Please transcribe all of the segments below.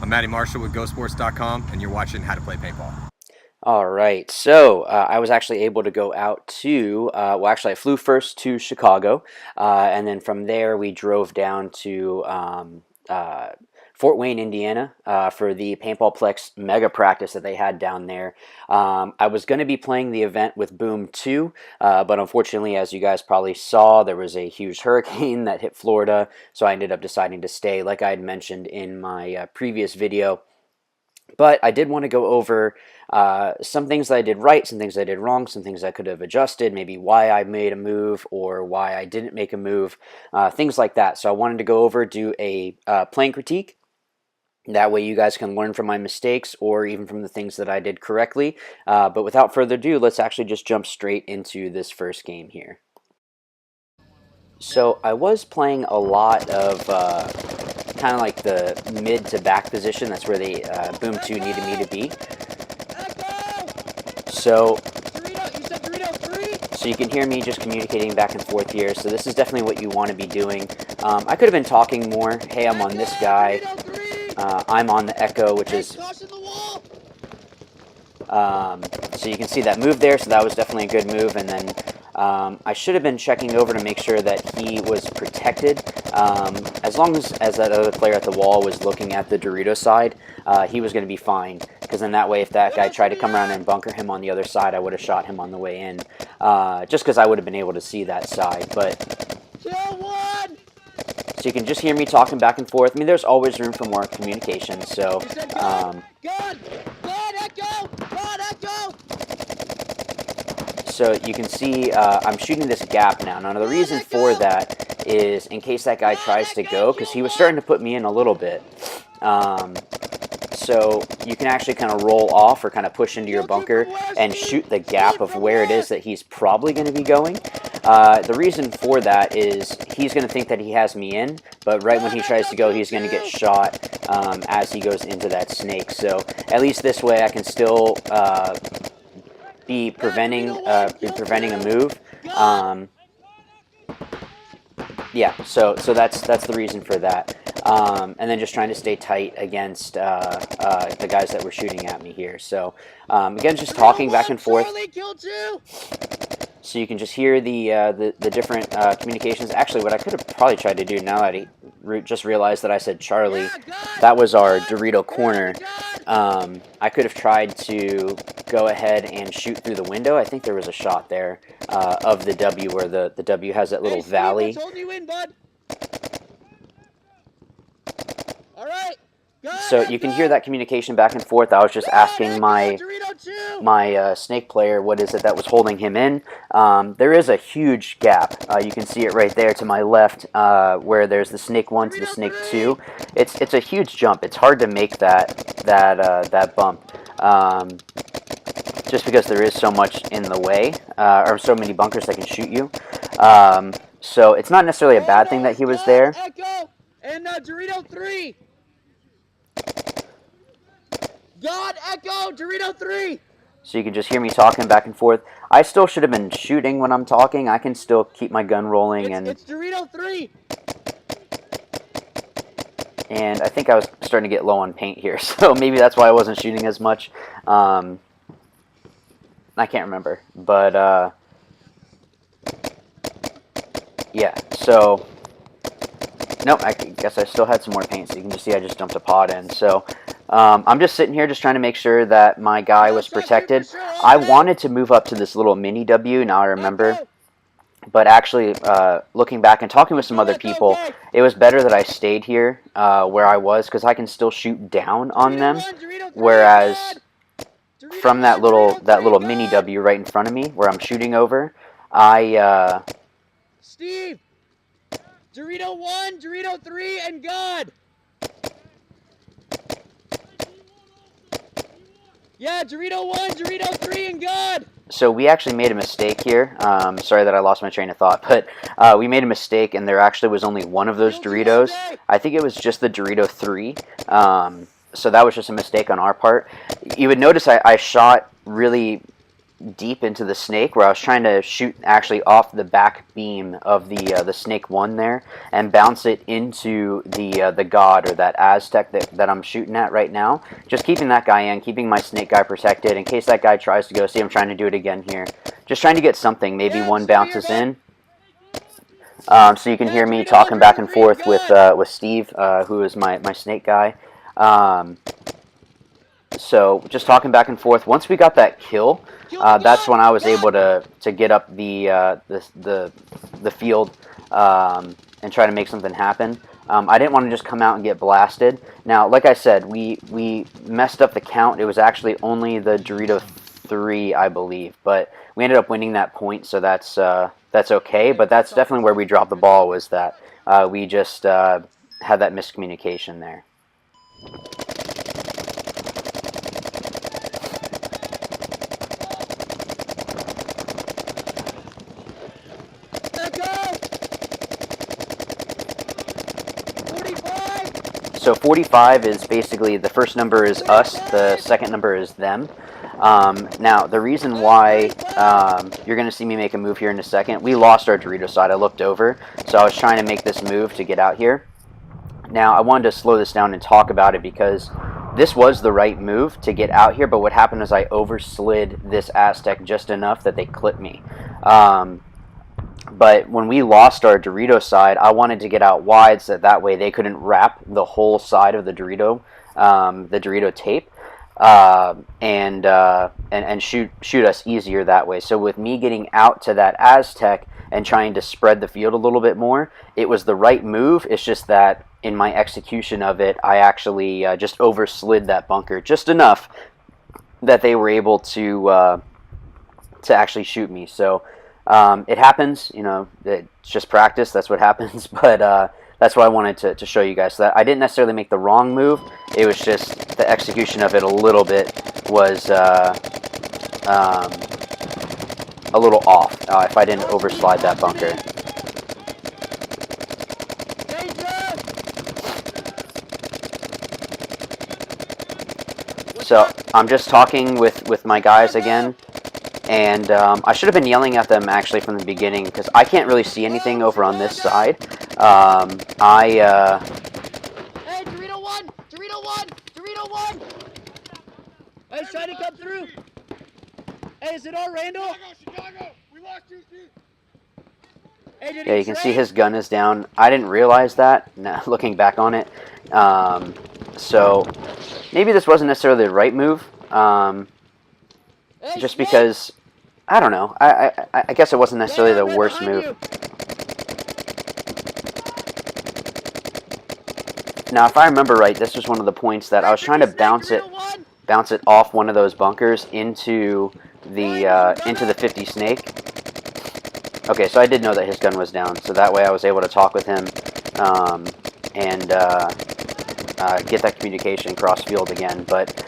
I'm Matty Marshall with GoSports.com, and you're watching How to Play Paintball. All right, so I was actually able to go out to, well, actually, I flew first to Chicago, and then from there we drove down to Fort Wayne, Indiana, for the Paintball Plex mega practice that they had down there. I was going to be playing the event with Boom 2, but unfortunately, as you guys probably saw, there was a huge hurricane that hit Florida, so I ended up deciding to stay, like I had mentioned in my previous video. But I did want to go over some things that I did right, some things I did wrong, some things I could have adjusted, maybe why I made a move or why I didn't make a move, things like that. So I wanted to go over, do a playing critique. That way you guys can learn from my mistakes or even from the things that I did correctly. But without further ado, let's actually just jump straight into this first game here. So I was playing a lot of kind of like the mid to back position. That's where the Boom 2 needed me to be. So you can hear me just communicating back and forth here. So this is definitely what you want to be doing. I could have been talking more. Hey, I'm on this guy. I'm on the Echo, which is... so you can see that move there. So that was definitely a good move. And then I should have been checking over to make sure that he was protected. As long as that other player at the wall was looking at the Dorito side, he was going to be fine. Because then that way, if that guy tried to come around and bunker him on the other side, I would have shot him on the way in. Just because I would have been able to see that side. But so you can just hear me talking back and forth. I mean, there's always room for more communication. So So you can see I'm shooting this gap now. Now the reason for that is in case that guy tries to go, because he was starting to put me in a little bit. So you can actually kind of roll off or kind of push into your bunker and shoot the gap of where it is that he's probably going to be going. The reason for that is he's going to think that he has me in, but right when he tries to go, he's going to get shot as he goes into that snake. So at least this way I can still... be preventing a move. Yeah, so that's the reason for that. And then just trying to stay tight against the guys that were shooting at me here. So again, just talking back and forth. So you can just hear the different communications. Actually, what I could have probably tried to do now that I just realized that I said Charlie, that was our Dorito corner. I could have tried to go ahead and shoot through the window. I think there was a shot there of the W where the W has that little valley. So you can hear that communication back and forth. I was just asking my snake player what is it that was holding him in. There is a huge gap. You can see it right there to my left where there's the snake 1 to the snake 2. It's a huge jump. It's hard to make that bump. Just because there is so much in the way, or so many bunkers that can shoot you. So it's not necessarily a bad thing that he was there. Echo and Dorito 3. God, Echo, Dorito 3. So you can just hear me talking back and forth. I still should have been shooting when I'm talking. I can still keep my gun rolling. It's Dorito 3. And I think I was starting to get low on paint here, so maybe that's why I wasn't shooting as much. I can't remember, but yeah. So nope, I guess I still had some more paint. So you can just see I just dumped a pod in. So I'm just sitting here just trying to make sure that my guy was protected. I wanted to move up to this little mini W, now I remember. But actually, looking back and talking with some other people, it was better that I stayed here where I was, because I can still shoot down on them. Whereas from that little mini W right in front of me, where I'm shooting over, Steve! Dorito 1, Dorito 3, and God! Yeah, Dorito 1, Dorito 3, and God! So we actually made a mistake here. Sorry that I lost my train of thought, but we made a mistake, and there actually was only one of those Doritos. I think it was just the Dorito 3. So that was just a mistake on our part. You would notice I shot really deep into the snake where I was trying to shoot actually off the back beam of the snake one there and bounce it into the god or that Aztec that I'm shooting at right now. Just keeping that guy in, keeping my snake guy protected in case that guy tries to go. See, I'm trying to do it again here. Just trying to get something. Maybe one bounces in. So you can hear me talking back and forth with Steve, who is my snake guy. So just talking back and forth. Once we got that kill, that's when I was able to get up the field and try to make something happen. I didn't want to just come out and get blasted. Now, like I said, we messed up the count. It was actually only the Dorito 3, I believe, but we ended up winning that point, so that's okay. But that's definitely where we dropped the ball, was that we just had that miscommunication there. So 45 is basically, the first number is us, the second number is them. Now, the reason why you're going to see me make a move here in a second, we lost our Dorito side. I looked over, so I was trying to make this move to get out here. Now, I wanted to slow this down and talk about it because this was the right move to get out here, but what happened is I overslid this Aztec just enough that they clipped me. But when we lost our Dorito side, I wanted to get out wide so that way they couldn't wrap the whole side of the Dorito tape, and shoot us easier that way. So with me getting out to that Aztec and trying to spread the field a little bit more, it was the right move. It's just that in my execution of it, I actually just overslid that bunker just enough that they were able to actually shoot me. So it happens, you know, it's just practice, that's what happens, but that's what I wanted to show you guys. So that I didn't necessarily make the wrong move, it was just the execution of it a little bit was a little off if I didn't overslide that bunker. So I'm just talking with my guys again. And I should have been yelling at them actually from the beginning because I can't really see anything over on this side. Hey, Dorito 1! Dorito 1! Dorito 1! Hey, he's trying to come through. Hey, is it all Randall? Chicago! We lost 2 feet. Hey, yeah, you can see his gun is down. I didn't realize that, looking back on it. So maybe this wasn't necessarily the right move. Just because, I don't know, I guess it wasn't necessarily the worst move. Now, if I remember right, this was one of the points that I was trying to bounce it off one of those bunkers into the 50 snake. Okay, so I did know that his gun was down, so that way I was able to talk with him and get that communication cross field again. But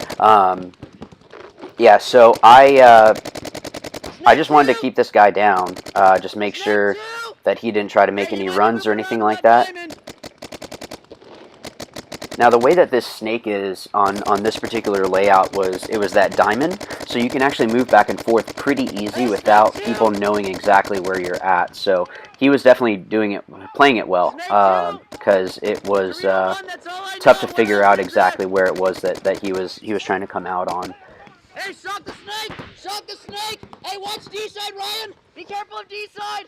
yeah, so I just wanted to keep this guy down, just make sure that he didn't try to make any runs or anything like that. Now, the way that this snake is on this particular layout was that diamond, so you can actually move back and forth pretty easy without people knowing exactly where you're at. So he was definitely playing it well, because it was tough to figure out exactly where it was that he was trying to come out on. Hey, shot the snake! Shot the snake! Hey, watch D side, Ryan! Be careful of D side!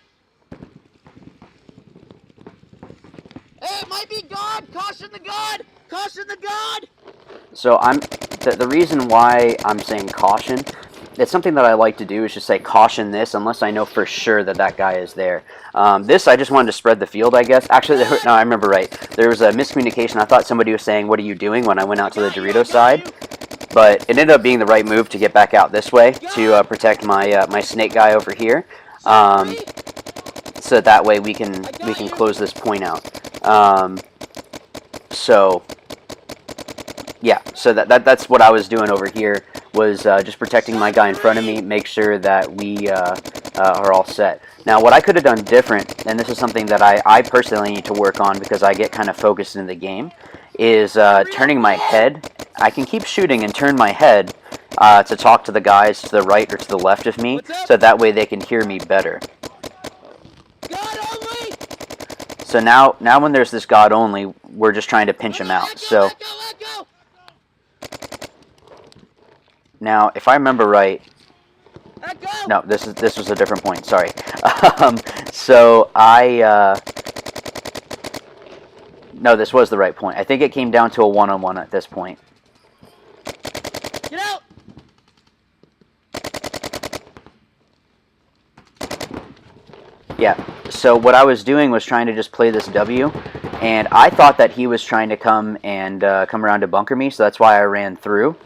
Hey, it might be God! Caution the God! Caution the God! So the reason why I'm saying caution, it's something that I like to do is just say caution this unless I know for sure that guy is there. This, I just wanted to spread the field, I guess. Actually, no, I remember right. There was a miscommunication. I thought somebody was saying, "What are you doing?" when I went out to the Dorito side. But it ended up being the right move to get back out this way to protect my my snake guy over here, so that way we can close this point out. So yeah, so that's what I was doing over here, was just protecting my guy in front of me, make sure that we are all set. Now, what I could have done different, and this is something that I personally need to work on because I get kind of focused in the game, is turning my head. I can keep shooting and turn my head to talk to the guys to the right or to the left of me, so that way they can hear me better. God only! So now when there's this God only, we're just trying to pinch him out. So Let go! now, if I remember right, Let go! no, this was a different point. Sorry. So no, this was the right point. I think it came down to a one-on-one at this point. Get out! Yeah. So what I was doing was trying to just play this W, and I thought that he was trying to come around to bunker me, so that's why I ran through.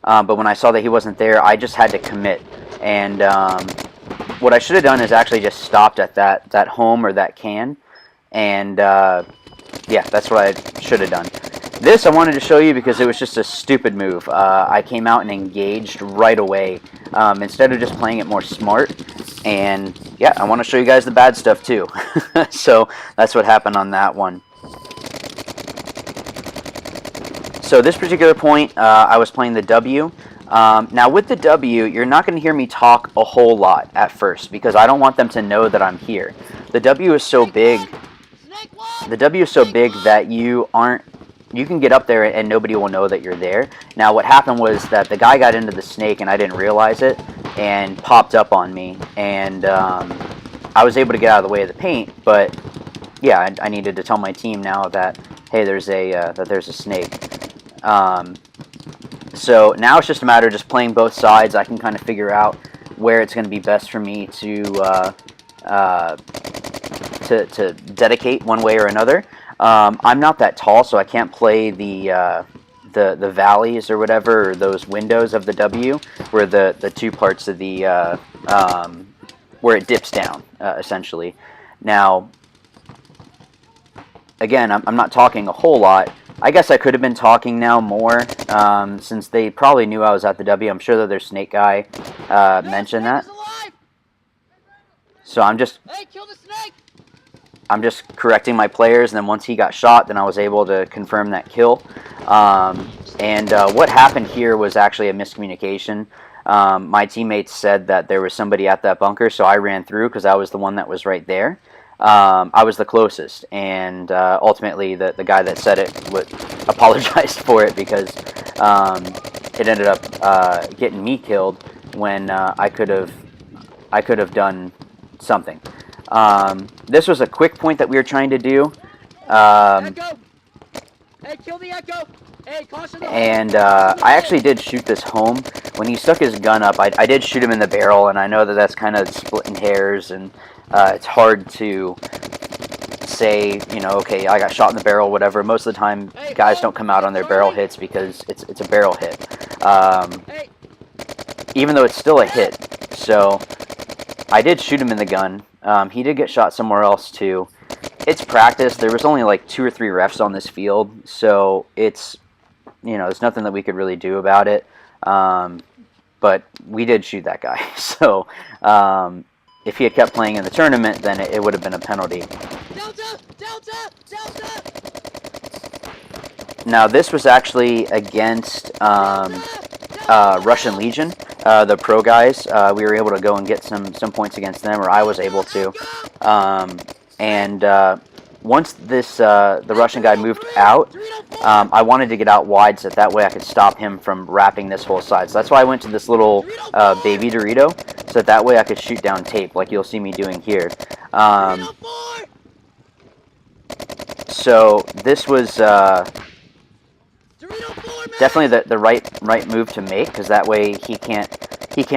But when I saw that he wasn't there, I just had to commit. And what I should have done is actually just stopped at that home or that can, and yeah, that's what I should have done. This I wanted to show you because it was just a stupid move. I came out and engaged right away instead of just playing it more smart. And yeah, I want to show you guys the bad stuff too. So that's what happened on that one. So this particular point, I was playing the W. Now with the W, you're not going to hear me talk a whole lot at first because I don't want them to know that I'm here. The W is so big. The W is so big that you can get up there and nobody will know that you're there. Now what happened was that the guy got into the snake and I didn't realize it and popped up on me, and I was able to get out of the way of the paint. But yeah, I needed to tell my team now that hey, there's a snake. So now it's just a matter of just playing both sides. I can kind of figure out where it's going to be best for me to dedicate one way or another. I'm not that tall, so I can't play the valleys or whatever, or those windows of the W, where the two parts of the where it dips down, essentially. Now, again, I'm not talking a whole lot. I guess I could have been talking now more, since they probably knew I was at the W. I'm sure that their snake guy mentioned that. So I'm just Hey, kill the snake! I'm just correcting my players, and then once he got shot, then I was able to confirm that kill. What happened here was actually a miscommunication. My teammates said that there was somebody at that bunker, so I ran through because I was the one that was right there. I was the closest, and ultimately the guy that said it apologized for it because it ended up getting me killed when I could have done something. This was a quick point that we were trying to do. Echo! Hey, kill the Echo! Hey, caution the And I actually did shoot this home. When he stuck his gun up, I did shoot him in the barrel, and I know that that's kind of splitting hairs, and it's hard to say, you know, okay, I got shot in the barrel, whatever. Most of the time, guys don't come out on their barrel hits because it's a barrel hit. Even though it's still a hit. So I did shoot him in the gun. He did get shot somewhere else too. It's practice. There was only like 2 or 3 refs on this field, so it's, you know, there's nothing that we could really do about it. But we did shoot that guy. So if he had kept playing in the tournament, then it would have been a penalty. Delta! Delta! Delta! Now this was actually against Russian Legion, the pro guys. We were able to go and get some points against them, or I was able to. Once the Russian guy moved out, I wanted to get out wide so that way I could stop him from wrapping this whole side. So that's why I went to this little baby Dorito, so that way I could shoot down tape, like you'll see me doing here. So this was definitely the right move to make, because that way he can't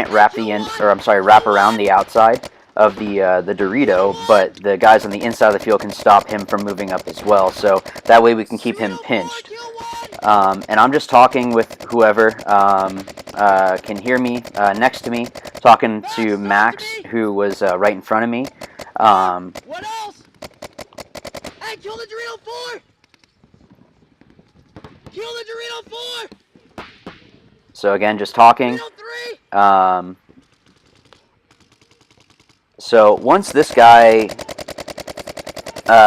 wrap wrap around the outside of the Dorito, but the guys on the inside of the field can stop him from moving up as well. So that way we can keep him pinched. And I'm just talking with whoever can hear me next to me, talking to Max, who was right in front of me. What else? Hey, kill the Dorito 4! Kill the Dorito 4! So again, just talking. Dorito 3! So once this guy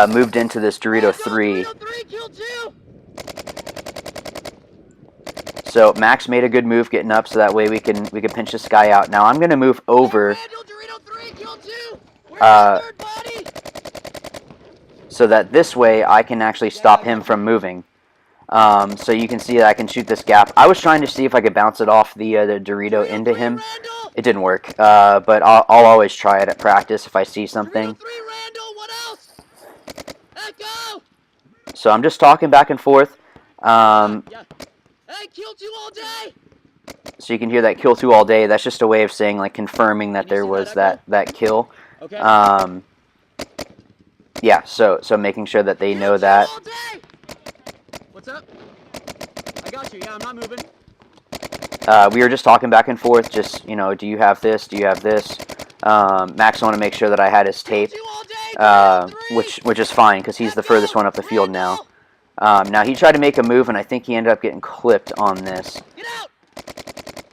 moved into this Dorito 3, So Max made a good move getting up, so that way we can pinch this guy out. Now I'm gonna move over. So that this way I can actually stop him from moving. So you can see that I can shoot this gap. I was trying to see if I could bounce it off the Dorito into him. It didn't work, but I'll always try it at practice if I see something. So I'm just talking back and forth. So you can hear that kill 2 all day. That's just a way of saying, like, confirming that there was that kill. Yeah, so making sure that they know that. What's up? I got you. Yeah, I'm not moving. We were just talking back and forth, just, you know, do you have this? Do you have this? Max wanted to make sure that I had his tape, which is fine, because he's the furthest one up the field now. Now, he tried to make a move, and I think he ended up getting clipped on this.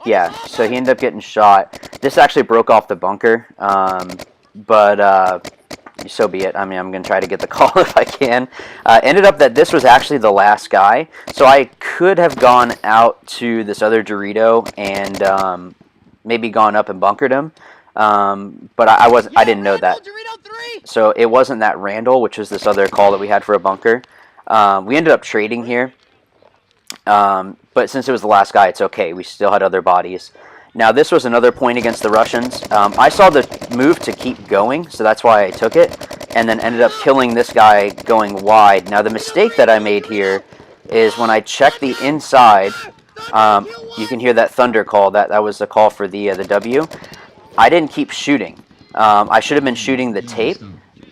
Yeah, so he ended up getting shot. This actually broke off the bunker, but so be it. I mean, I'm going to try to get the call if I can. Ended up that this was actually the last guy, so I could have gone out to this other Dorito and maybe gone up and bunkered him, but I didn't know that. So it wasn't that Randall, which was this other call that we had for a bunker. We ended up trading here, but since it was the last guy, it's okay. We still had other bodies. Now, this was another point against the Russians. I saw the move to keep going, so that's why I took it, and then ended up killing this guy going wide. Now, the mistake that I made here is when I checked the inside, you can hear that thunder call. That was the call for the W. I didn't keep shooting. I should have been shooting the tape,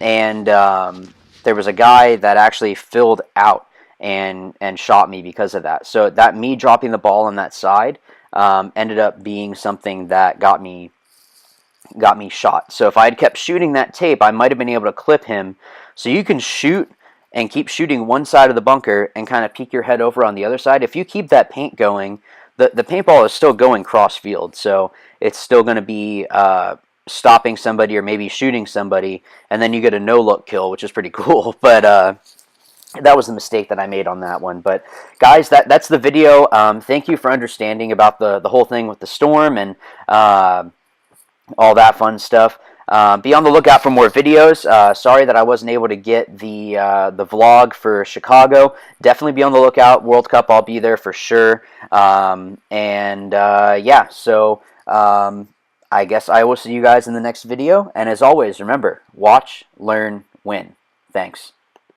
and there was a guy that actually filled out and shot me because of that. So that me dropping the ball on that side ended up being something that got me shot. So if I had kept shooting that tape, I might have been able to clip him. So you can shoot and keep shooting one side of the bunker and kind of peek your head over on the other side. If you keep that paint going, the paintball is still going cross field, so it's still going to be stopping somebody or maybe shooting somebody, and then you get a no-look kill, which is pretty cool. But that was the mistake that I made on that one. But guys, that's the video. Thank you for understanding about the whole thing with the storm and all that fun stuff. Be on the lookout for more videos. Sorry that I wasn't able to get the vlog for Chicago. Definitely be on the lookout. World Cup, I'll be there for sure. Yeah, so I guess I will see you guys in the next video. And as always, remember, watch, learn, win. Thanks.